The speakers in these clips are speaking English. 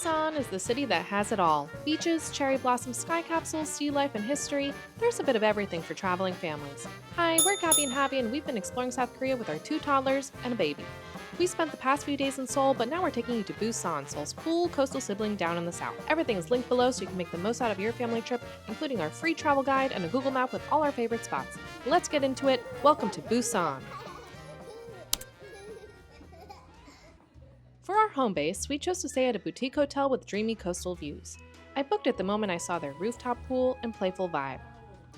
Busan is the city that has it all. Beaches, cherry blossom sky capsules, sea life, and history. There's a bit of everything for traveling families. Hi, we're Gabby and Javi, and we've been exploring South Korea with our 2 toddlers and a baby. We spent the past few days in Seoul, but now we're taking you to Busan, Seoul's cool coastal sibling down in the south. Everything is linked below so you can make the most out of your family trip, including our free travel guide and a Google map with all our favorite spots. Let's get into it. Welcome to Busan. For our home base, we chose to stay at a boutique hotel with dreamy coastal views. I booked it the moment I saw their rooftop pool and playful vibe.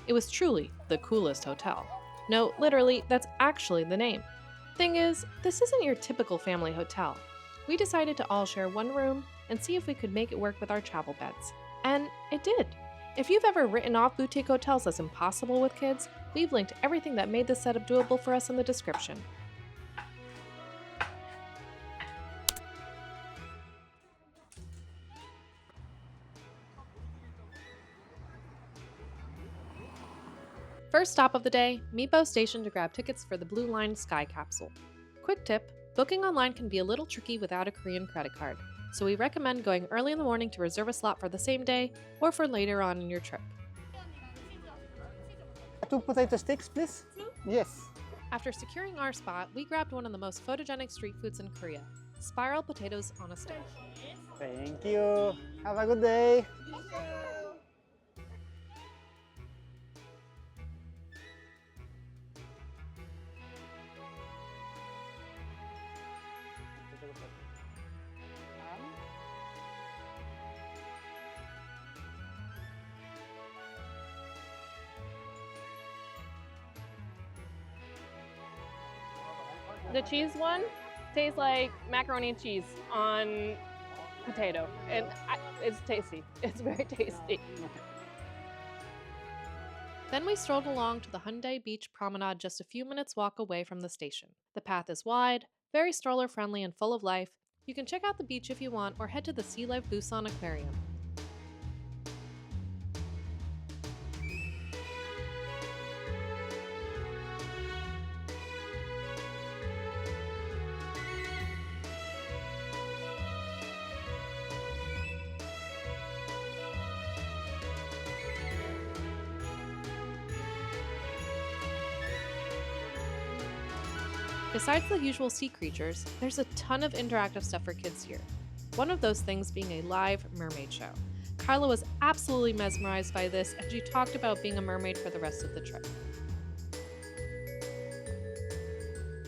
It was truly the coolest hotel. No, literally, that's actually the name. Thing is, this isn't your typical family hotel. We decided to all share one room and see if we could make it work with our travel beds. And it did. If you've ever written off boutique hotels as impossible with kids, we've linked everything that made this setup doable for us in the description. First stop of the day, Mipo Station to grab tickets for the Blue Line Sky Capsule. Quick tip, booking online can be a little tricky without a Korean credit card, so we recommend going early in the morning to reserve a slot for the same day or for later on in your trip. 2 potato sticks, please? Yes. After securing our spot, we grabbed one of the most photogenic street foods in Korea, spiral potatoes on a stick. Thank you. Have a good day. The cheese one tastes like macaroni and cheese on potato, and it's tasty. It's very tasty. Then we strolled along to the Haeundae Beach Promenade just a few minutes walk away from the station. The path is wide, very stroller-friendly and full of life. You can check out the beach if you want or head to the Sea Life Busan Aquarium. Besides the usual sea creatures, there's a ton of interactive stuff for kids here. One of those things being a live mermaid show. Carla was absolutely mesmerized by this, and she talked about being a mermaid for the rest of the trip.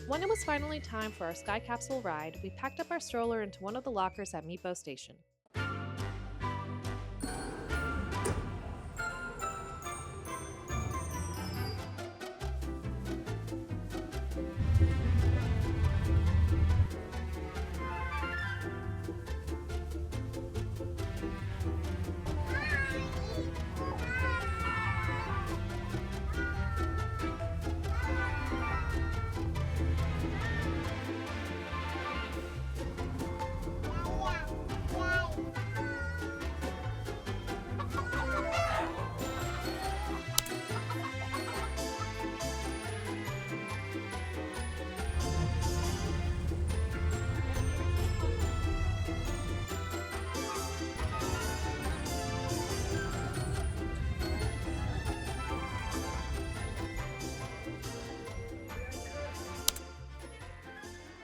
When it was finally time for our sky capsule ride, we packed up our stroller into one of the lockers at Mipo Station.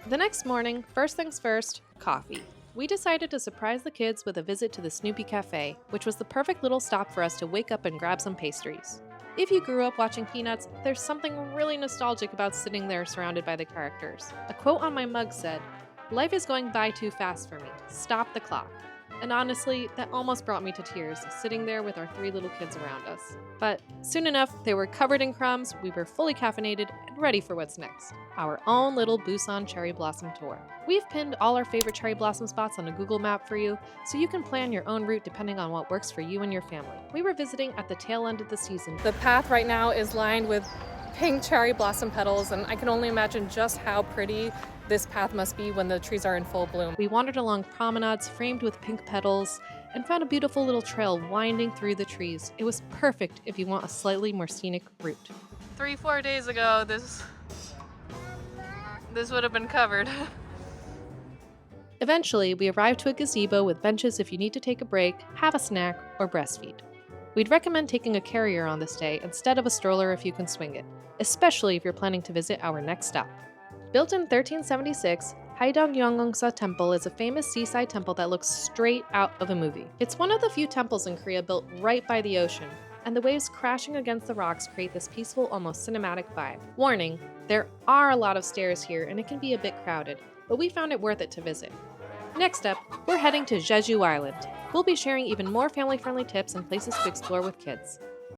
The next morning, first things first, coffee. We decided to surprise the kids with a visit to the Snoopy Cafe, which was the perfect little stop for us to wake up and grab some pastries. If you grew up watching Peanuts, there's something really nostalgic about sitting there surrounded by the characters. A quote on my mug said, "Life is going by too fast for me. Stop the clock." And honestly, that almost brought me to tears, sitting there with our 3 little kids around us. But soon enough, they were covered in crumbs, we were fully caffeinated, and ready for what's next. Our own little Busan cherry blossom tour. We've pinned all our favorite cherry blossom spots on a Google map for you, so you can plan your own route depending on what works for you and your family. We were visiting at the tail end of the season. The path right now is lined with pink cherry blossom petals, and I can only imagine just how pretty this path must be when the trees are in full bloom. We wandered along promenades framed with pink petals and found a beautiful little trail winding through the trees. It was perfect if you want a slightly more scenic route. 3-4 days ago, this would have been covered. Eventually, we arrived to a gazebo with benches if you need to take a break, have a snack, or breastfeed. We'd recommend taking a carrier on this day instead of a stroller if you can swing it, especially if you're planning to visit our next stop. Built in 1376, Haeundae Temple is a famous seaside temple that looks straight out of a movie. It's one of the few temples in Korea built right by the ocean, and the waves crashing against the rocks create this peaceful, almost cinematic vibe. Warning, there are a lot of stairs here and it can be a bit crowded, but we found it worth it to visit. Next up, we're heading to Jeju Island. We'll be sharing even more family-friendly tips and places to explore with kids.